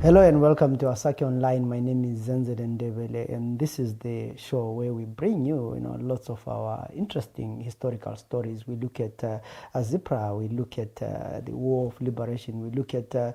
Hello and welcome to Asake Online. My name is Zenze Ndebele, and this is the show where we bring you, lots of our interesting historical stories. We look at Zipra, we look at the War of Liberation, we look at the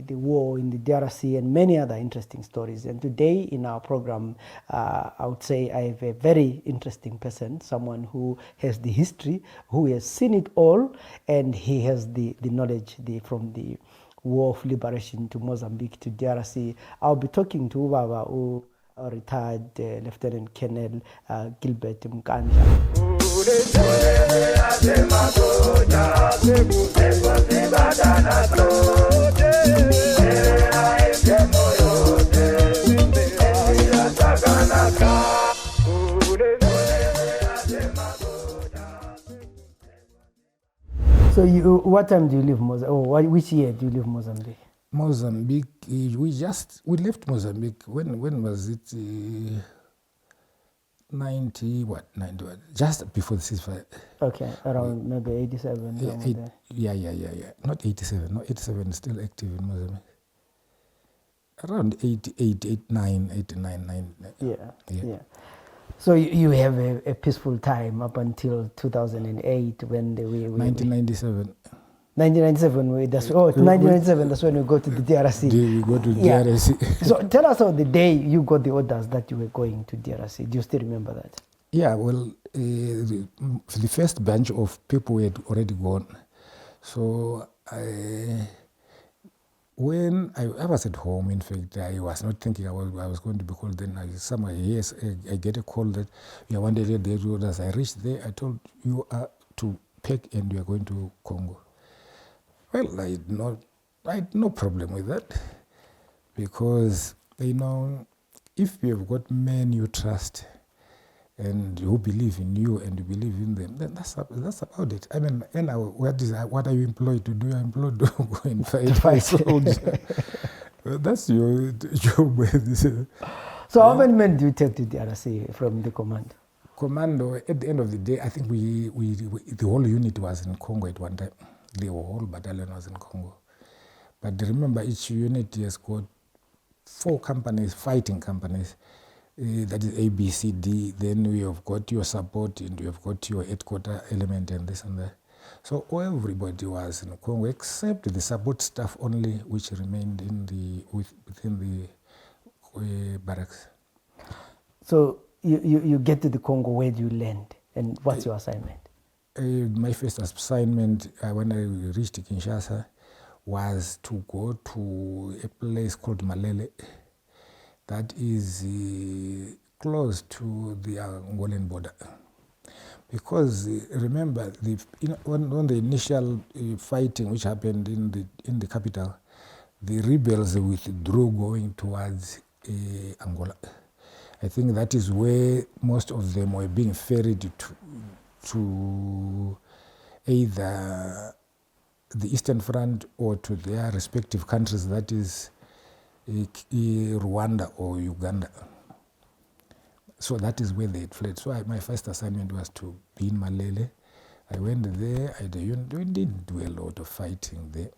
war in the DRC, and many other interesting stories. And today in our program, I would say I have a very interesting person, someone who has the history, who has seen it all, and he has the knowledge from the War of Liberation to Mozambique to DRC. I'll be talking to Ubaba, who retired Lieutenant Colonel Gilbert Mkandla. So, what time do you leave Mozambique? Or which year do you leave Mozambique? Mozambique, we left Mozambique. When was it? 90 what? Just before the ceasefire. Okay, around maybe 87. Yeah. Not 87. No, 87 is still active in Mozambique. Around 88, 89, 89. Yeah. So you have a peaceful time up until 2008 when 1997. 1997, that's 1997. That's when we go to the DRC. We go to DRC. So tell us about the day you got the orders that you were going to DRC. Do you still remember that? Yeah, well, the first bunch of people had already gone. So when I was at home, in fact, I was not thinking I was going to be called. Then I get a call that you are wanted there. As I reached there, I told you are to pack and you are going to Congo. Well, I had no problem with that because, if you have got men you trust and who believe in you and you believe in them, then that's about it. I mean, what are you employed to do? You're employed to go and fight soldier. That's your job. So how many men do you take to DRC from the commando? Commando, at the end of the day, I think we the whole unit was in Congo at one time. The whole battalion was in Congo. But remember, each unit has got 4 companies, fighting companies. That is A, B, C, D. Then we have got your support and you have got your headquarter element and this and that. So everybody was in Congo except the support staff only, which remained within the barracks. So you get to the Congo. Where do you land, and what's your assignment? My first assignment when I reached Kinshasa was to go to a place called Malele. That is close to the Angolan border. Because remember, on the initial fighting which happened in the capital, the rebels withdrew going towards Angola. I think that is where most of them were being ferried to either the Eastern Front or to their respective countries, that is Rwanda or Uganda. So that is where they had fled. So my first assignment was to be in Malele. I went there. We didn't do a lot of fighting there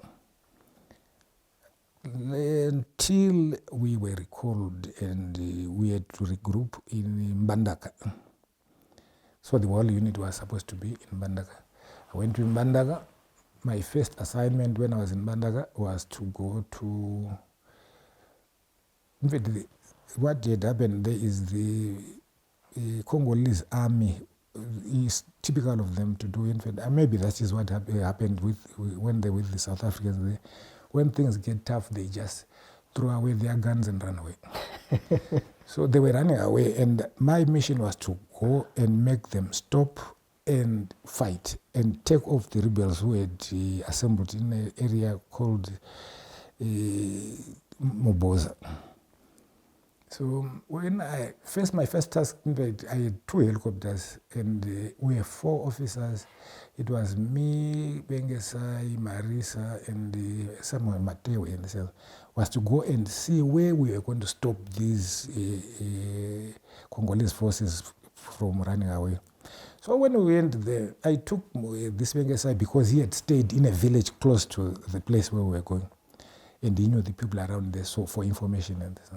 until we were recalled and we had to regroup in Bandaga. So the whole unit was supposed to be in Bandaga. I went to Bandaga. My first assignment when I was in Bandaga was to go to... In fact, what had happened there is the Congolese army is typical of them to do. In fact, maybe that is what happened when they were with the South Africans. When things get tough, they just throw away their guns and run away. So they were running away, and my mission was to go and make them stop and fight and take off the rebels who had assembled in an area called Moboza. So when my first task, in fact, I had 2 helicopters and we have 4 officers. It was me, Bengesai, Marisa, and Samuel Mateo and so was to go and see where we were going to stop these Congolese forces from running away. So when we went there, I took this Bengesai because he had stayed in a village close to the place where we were going. and he knew the people around there, so for information and this.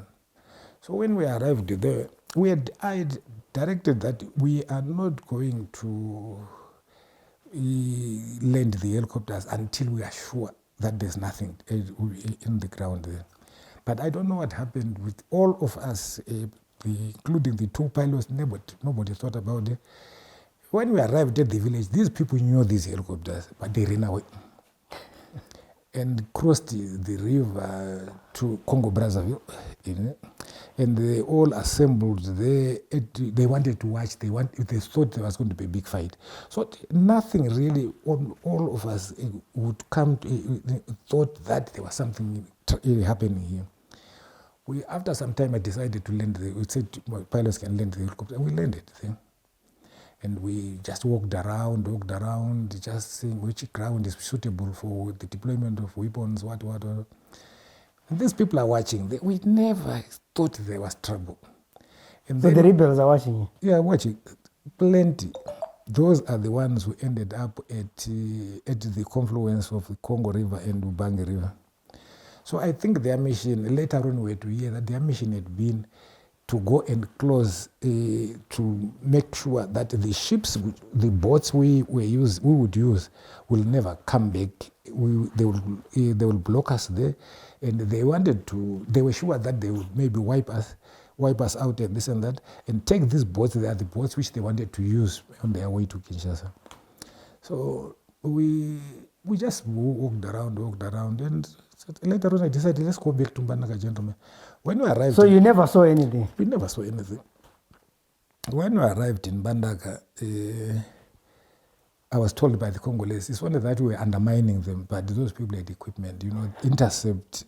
So when we arrived there, I directed that we are not going to land the helicopters until we are sure that there's nothing in the ground there. But I don't know what happened with all of us, including the two pilots. Nobody thought about it. When we arrived at the village, these people knew these helicopters, but they ran away and crossed the river to Congo Brazzaville, and they all assembled there. They wanted to watch. They thought there was going to be a big fight. So nothing really. All of us would come to thought that there was something really happening here. After some time, I decided to land. We said pilots can land the helicopter, and we landed there. And we just walked around, just seeing which ground is suitable for the deployment of weapons, what. And these people are watching. We never thought there was trouble. And so the rebels are watching you? Yeah, watching. Plenty. Those are the ones who ended up at the confluence of the Congo River and Ubangi River. So I think their mission, later on we had to hear that their mission had been to go and close, to make sure that the ships, the boats we would use will never come back. They will block us there, and they were sure that they would maybe wipe us out and this and that, and take these boats. They are the boats which they wanted to use on their way to Kinshasa. So we just walked around, and later on I decided, let's go back to Bandaga, gentlemen. When we arrived, so you never saw anything? We never saw anything. When we arrived in Bandaga, I was told by the Congolese, it's only that we were undermining them, but those people had equipment, intercept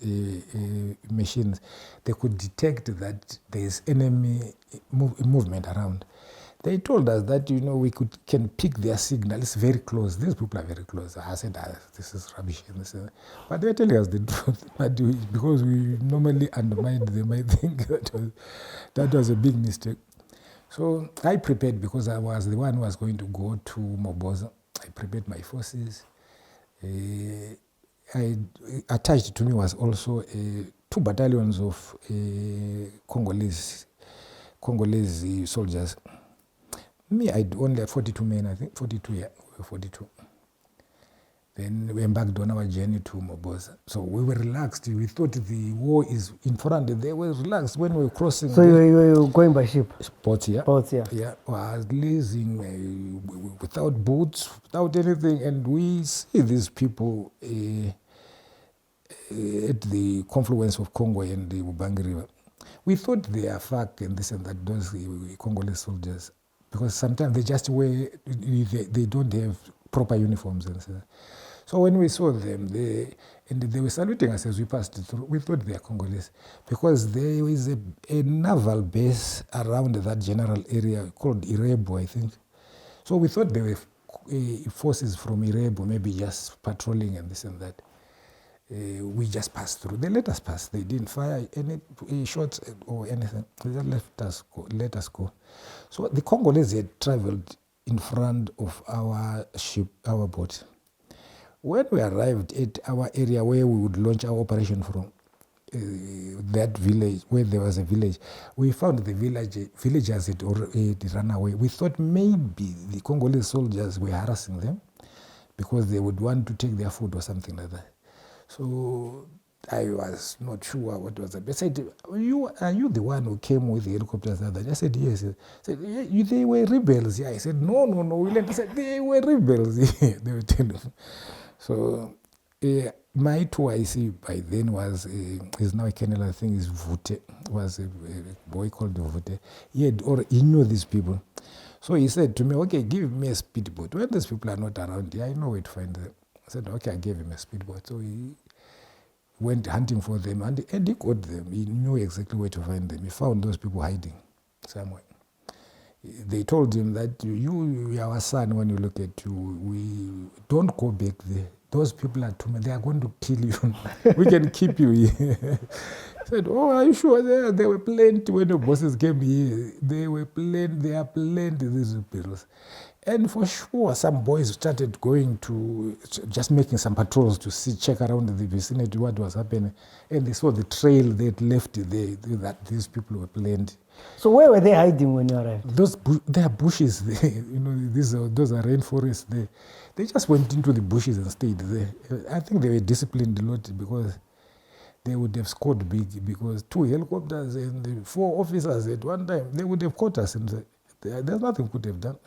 machines. They could detect that there is enemy movement around. They told us that, we can pick their signal. It's very close. These people are very close. I said, this is rubbish. But they're telling us the truth. But because we normally undermined them, I think that was a big mistake. So I prepared, because I was the one who was going to go to Moboza. I prepared my forces. Attached to me was also 2 battalions of Congolese soldiers. Me, I only had 42 men, I think. 42, yeah, we were 42. Then we embarked on our journey to Moboza. So we were relaxed. We thought the war is in front. They were relaxed when we were crossing. So you were going by ship? Boats, yeah. Boats, yeah. Yeah, I was leasing without boots, without anything. And we see these people at the confluence of Congo and the Ubangi River. We thought they are FARC and this and that, those Congolese soldiers. Because sometimes they just they don't have proper uniforms and so. So when we saw them, they were saluting us as we passed through. We thought they are Congolese, because there is a naval base around that general area called Irebo, I think. So we thought they were forces from Irebo, maybe just patrolling and this and that. We just passed through. They let us pass. They didn't fire any shots or anything. They just let us go. So the Congolese had traveled in front of our ship, our boat. When we arrived at our area where we would launch our operation from, that village, where there was a village, we found the villagers had already run away. We thought maybe the Congolese soldiers were harassing them because they would want to take their food or something like that. So I was not sure what was the best. I said, are you the one who came with the helicopters? I said, yes. I said, yeah, they were rebels. Yeah. I said, no. I said, they were rebels. They were telling me. So my tour, I see, by then is now a colonel, I think is Vute, was a boy called Vute. He knew these people. So he said to me, okay, give me a speedboat. When these people are not around here, I know where to find them. I said, okay, I gave him a speedboat. So he went hunting for them, and he got them. He knew exactly where to find them. He found those people hiding somewhere. They told him that you are our son. When you look at you, we don't go back there. Those people are too many. They are going to kill you. We can keep you here. I said, oh, are you sure? There were plenty when the bosses came here. There are plenty, these people. And for sure, some boys started going to, just making some patrols to check around the vicinity what was happening. And they saw the trail they'd left there, that these people were planned. So where were they hiding when you arrived? There are bushes there, those are rainforests there. They just went into the bushes and stayed there. I think they were disciplined a lot because they would have scored big, because 2 helicopters and 4 officers at one time, they would have caught us, and there's nothing could have done.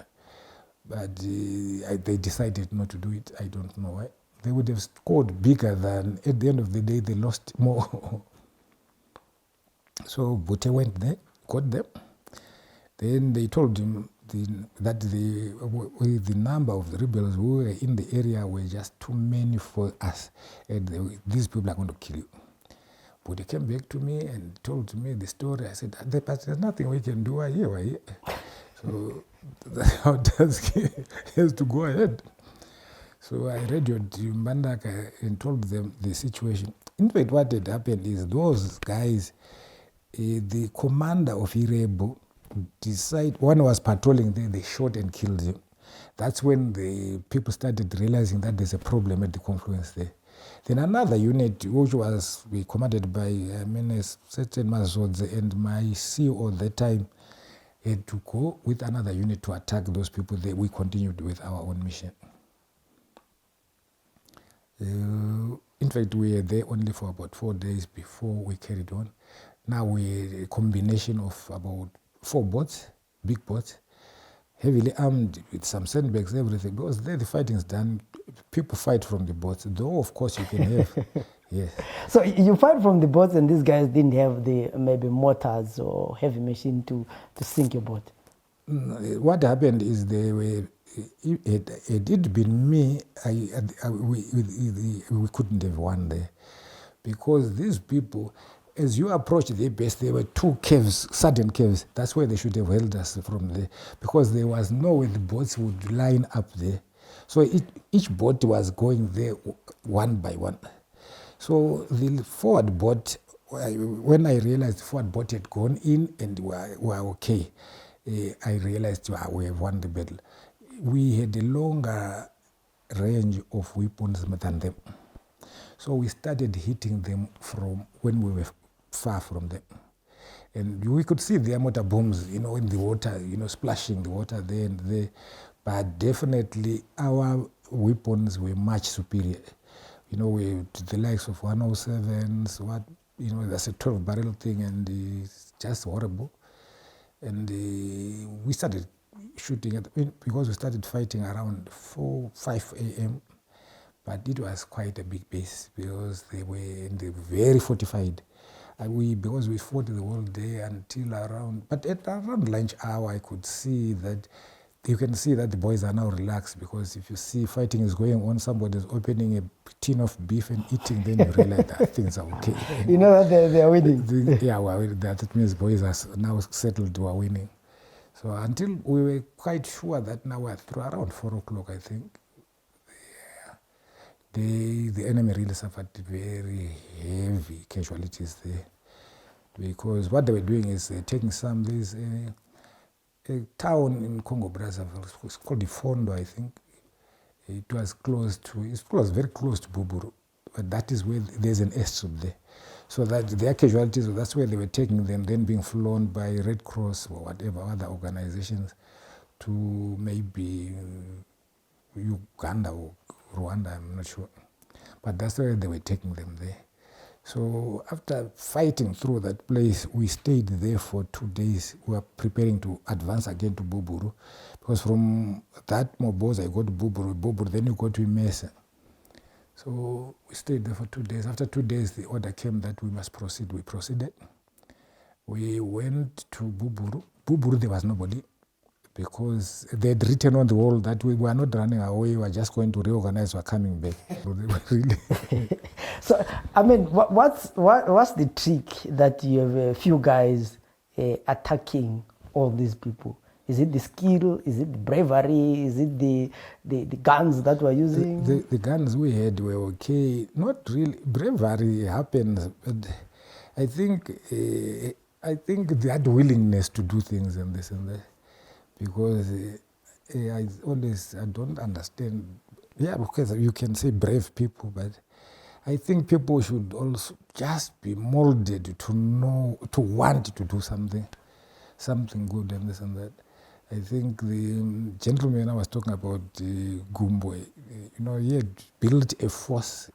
But they decided not to do it. I don't know why. They would have scored bigger than, at the end of the day, they lost more. So Bute went there, got them. Then they told him that the number of the rebels who were in the area were just too many for us. And these people are going to kill you. Bute came back to me and told me the story. I said, but there's nothing we can do here. So how does he has to go ahead? So I radioed to Bandaga and told them the situation. In fact, what had happened is those guys, the commander of Irebo, one was patrolling there, they shot and killed him. That's when the people started realizing that there's a problem at the confluence there. Then another unit, which was commanded by certain Mazodze, and my CEO at that time had to go with another unit to attack those people there. We continued with our own mission. In fact, we were there only for about 4 days before we carried on. Now we're a combination of about 4 boats, big boats, heavily armed with some sandbags, everything, because there the fighting is done. People fight from the boats, though of course you can have. Yes. So you fight from the boats, and these guys didn't have the maybe mortars or heavy machine to sink your boat? What happened is it had been me, we couldn't have won there, because these people, as you approach the base, there were 2 caves, sudden caves. That's where they should have held us from there, because there was no way the boats would line up there. So each boat was going there one by one. So the forward boat, when I realized the forward boat had gone in and were okay, I realized we have won the battle. We had a longer range of weapons than them. So we started hitting them from when we were far from them. And we could see their motor booms, in the water, splashing the water there and there. But definitely our weapons were much superior. We to the likes of 107s, that's a 12-barrel thing, and it's just horrible. And we started shooting because we started fighting around 5 a.m. But it was quite a big base, because they were very fortified. Because we fought the whole day until around, but at around lunch hour, I could see that, you can see that the boys are now relaxed, because if you see fighting is going on, somebody's opening a tin of beef and eating, then you realize that things are okay. You know that they are winning. That means boys are now settled to are winning. So until we were quite sure that now we're through around 4 o'clock, I think, the enemy really suffered very heavy casualties there, because what they were doing is taking there's a town in Congo Brazzaville, it's called Ifondo, I think. It was very close to Buburu, but that is where there's an airstrip there. So that their casualties, that's where they were taking them, then being flown by Red Cross or whatever other organizations to maybe Uganda or Rwanda, I'm not sure. But that's where they were taking them there. So after fighting through that place, we stayed there for 2 days. We were preparing to advance again to Buburu, because from that Moboza, you go to Buburu, then you go to Imesa. So we stayed there for 2 days. After 2 days, the order came that we must proceed. We proceeded. We went to Buburu. Buburu, there was nobody, because they had written on the wall that we were not running away, we were just going to reorganize, we're coming back. So they were really So, what's the trick that you have a few guys attacking all these people? Is it the skill? Is it the bravery? Is it the guns that we're using? The guns we had were okay. Not really. Bravery happens, but I think that willingness to do things and this and that. Because I don't understand. Yeah, because you can say brave people, but I think people should also just be molded to know, to want to do something good and this and that. I think the gentleman I was talking about, Gumbo, he had built a force.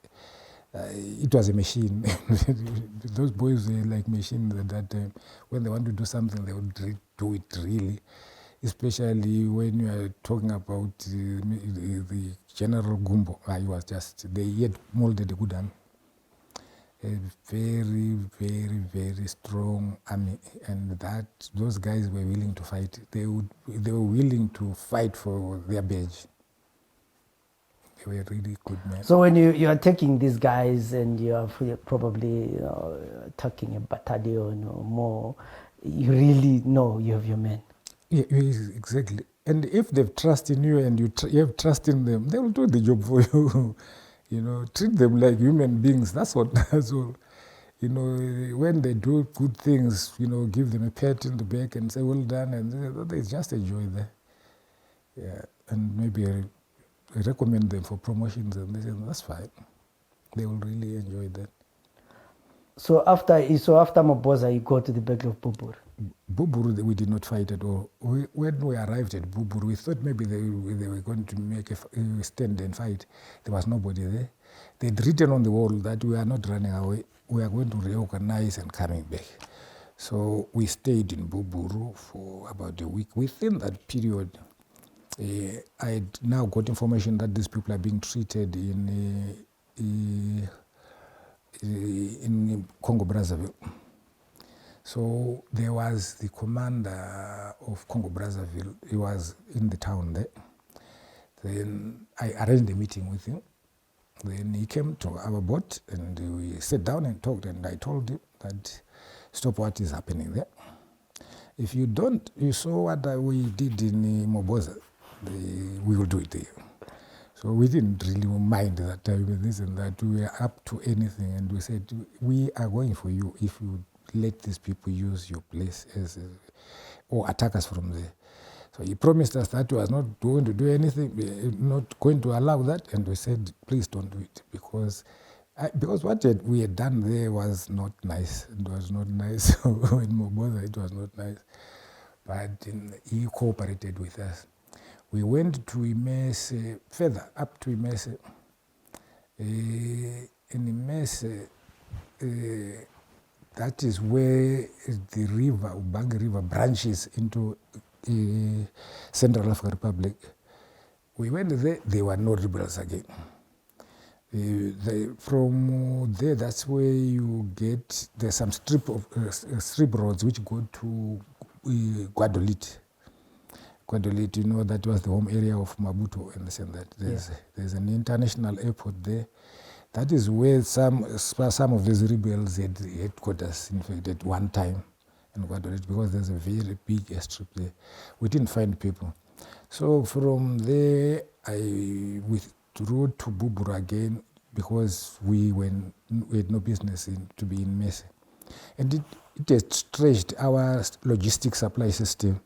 It was a machine. Those boys were like machines at that time. When they want to do something, they would do it really. Especially when you are talking about the General Gumbo. He had molded a good army. A very, very, very strong army, and those guys were willing to fight. They were willing to fight for their badge. They were really good men. So when you are taking these guys and you are probably attacking a battalion or more, you really know you have your men. Yeah, exactly. And if they've trust in you and you have trust in them, they will do the job for you. Treat them like human beings. That's all. When they do good things, give them a pat in the back and say, well done, and they just enjoy that. Yeah, and maybe recommend them for promotions, and they say, that's fine. They will really enjoy that. So after Moboza, you go to the Battle of Bubur. Bubur, we did not fight at all. When we arrived at Bubur, we thought maybe they were going to make a stand and fight. There was nobody there. They'd written on the wall that we are not running away. We are going to reorganize and coming back. So we stayed in Buburu for about a week. Within that period, I had now got information that these people are being treated in Congo Brazzaville. So there was the commander of Congo Brazzaville. He was in the town there. Then I arranged a meeting with him. Then he came to our boat and we sat down and talked, and I told him that stop what is happening there. If you don't, you saw what we did in Moboza, we will do it there. So we didn't really mind that time with this and that. We were up to anything, and we said, we are going for you if you let these people use your place or attack us from there. So he promised us that he was not going to do anything, not going to allow that, and we said, please don't do it, because what we had done there was not nice. It was not nice. In Moboza, it was not nice. But he cooperated with us. We went to Imese, further up to Imese. In Imese, that is where the river, Ubangi River, branches into Central African Republic. We went there, there were no rebels again. From there, that's where you get, there's some strip roads which go to Guadolit. Guadolit, that was the home area of Maputo and this and that. There's an international airport there. That is where some of these rebels had headquarters, in fact, at one time in Guadolit, because there's a very big airstrip there. We didn't find people. So from there, I withdrew to Bubura again because we had no business to be in Mese. And it has stretched our logistics supply system.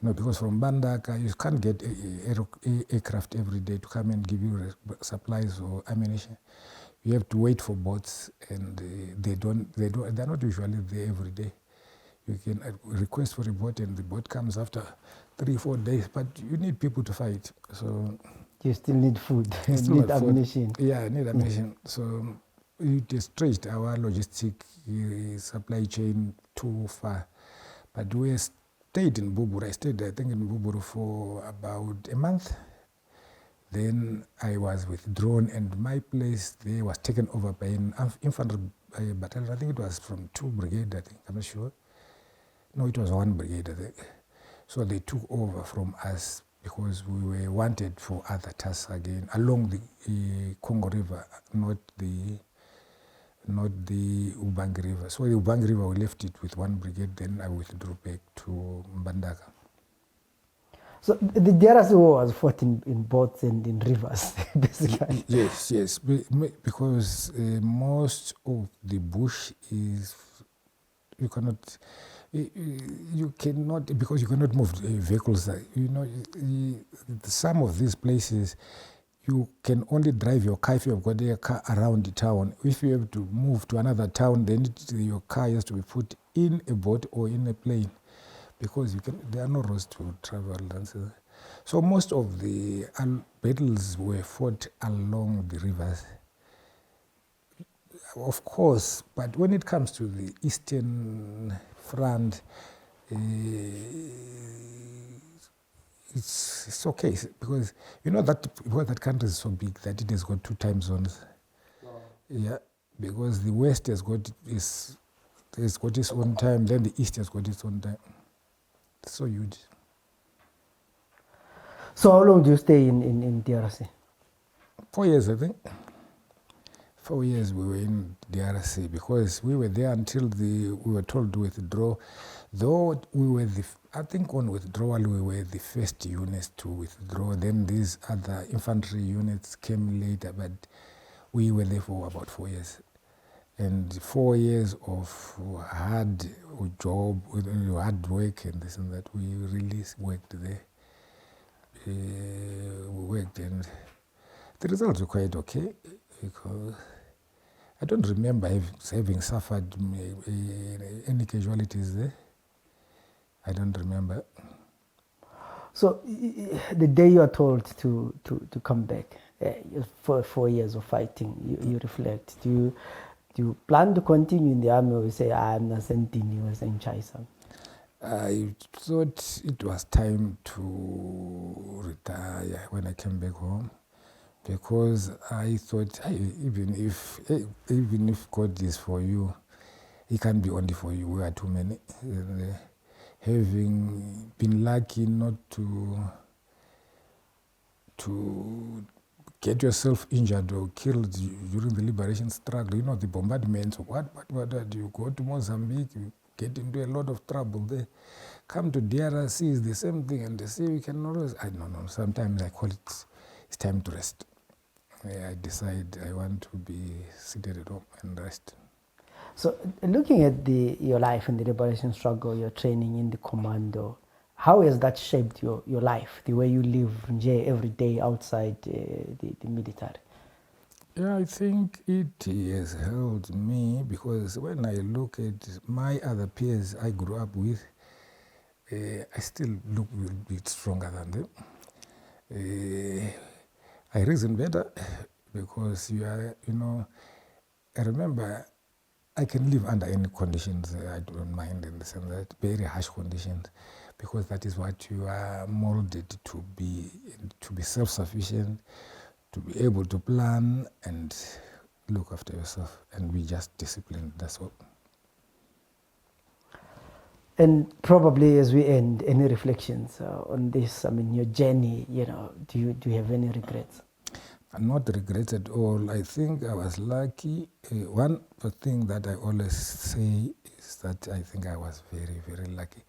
Because from Bandaga, you can't get aircraft every day to come and give you supplies or ammunition. You have to wait for boats, and they're not usually there every day. You can request for a boat, and the boat comes after 3-4 days, but you need people to fight. So you still need food, you need ammunition. Yeah, I need ammunition. So it has stretched our logistic supply chain too far. But we stayed in Buburu. I stayed, I think, in Buburu for about a month. Then I was withdrawn, and my place there was taken over by an infantry battalion. I think it was from 2 brigade, I think, I'm not sure. No, it was 1 brigade, I think. So they took over from us because we were wanted for other tasks again, along the Congo River, not the Ubangi River. So the Ubangi River, we left it with 1 brigade, then I withdrew back to Bandaga. So the DRC War was fought in boats and in rivers, basically. Yes, because most of the bush is, you cannot, You cannot, because you cannot move vehicles. Some of these places, you can only drive your car if you have got a car around the town. If you have to move to another town, then your car has to be put in a boat or in a plane, because there are no roads to travel. So most of the battles were fought along the rivers. Of course, but when it comes to the Eastern Front, it's okay, because that country is so big that it has got 2 time zones. Wow. Yeah, because the West has got its own time, then the East has got its own time. It's so huge. So how long do you stay in DRC? 4 years, I think. 4 years we were in DRC, because we were there until we were told to withdraw. Though we were I think on withdrawal we were the first units to withdraw. Then these other infantry units came later, but we were there for about 4 years. And 4 years of hard job, hard work and this and that, we really worked there. We worked, and the results were quite okay, because I don't remember having suffered any casualties there. I don't remember. So the day you are told to come back for 4 years of fighting, you reflect. Do you plan to continue in the army, or you say, I'm not sending you as in Chaisa? I thought it was time to retire when I came back home, because I thought, even if God is for you, He can't be only for you. We are too many. Having been lucky not to get yourself injured or killed during the liberation struggle, the bombardments, what you go to Mozambique, you get into a lot of trouble there. Come to DRC is the same thing, and they say we can always, I don't know, sometimes I call it's time to rest. I decide I want to be seated at home and rest. So looking at your life in the liberation struggle, your training in the commando, how has that shaped your life, the way you live every day outside the military? Yeah, I think it has helped me, because when I look at my other peers I grew up with, I still look a bit stronger than them. I reason better, because I remember I can live under any conditions. I don't mind in the sense that very harsh conditions, because that is what you are molded to be self-sufficient, to be able to plan and look after yourself and be just disciplined. That's all. And probably as we end, any reflections on this? I mean, your journey. Do you have any regrets? Not regrets at all. I think I was lucky. One thing that I always say is that I think I was very, very lucky,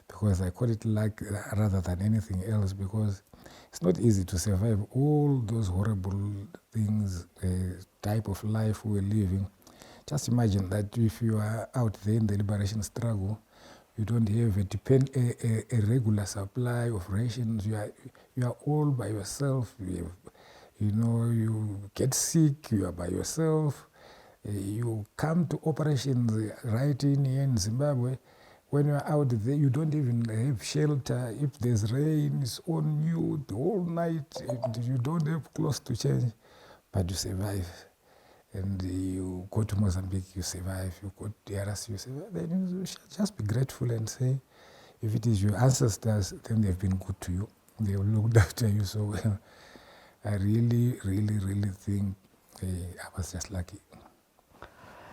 because I call it luck rather than anything else, because it's not easy to survive all those horrible things, type of life we're living. Just imagine that if you are out there in the liberation struggle, you don't have a regular supply of rations. You are all by yourself. You get sick, you are by yourself. You come to operations right in here in Zimbabwe. When you are out there, you don't even have shelter. If there's rain, it's on you the whole night. You don't have clothes to change, but you survive. And you go to Mozambique, you survive. You go to DRC, you survive. Then you should just be grateful and say, if it is your ancestors, then they've been good to you. They've looked after you so well. I really, really, really think I was just lucky.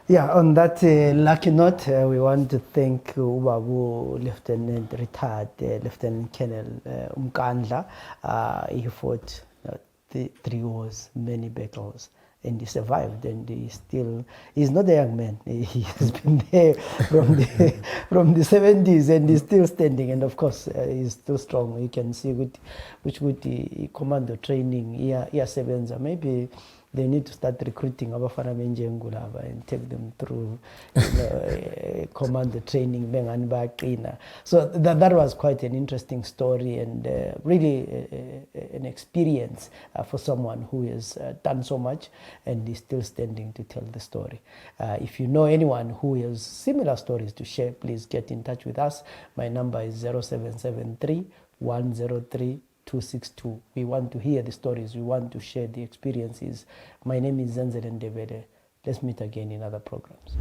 Yeah, on that lucky note, we want to thank Ubabu Lieutenant Retired Lieutenant Colonel Mkandla. He fought 3 wars, many battles, and he survived. And he's not a young man. He has been there from the 70s, and he's still standing. And of course, he's still strong. You can see which would the commando training here sevenza. Maybe they need to start recruiting Abafana Menjengulaba and take them through commando training. So that was quite an interesting story, and really an experience for someone who has done so much and is still standing to tell the story. If you know anyone who has similar stories to share, please get in touch with us. My number is 0773 103 262. We want to hear the stories. We want to share the experiences. My name is Zimbabwean. Let's meet again in other programs.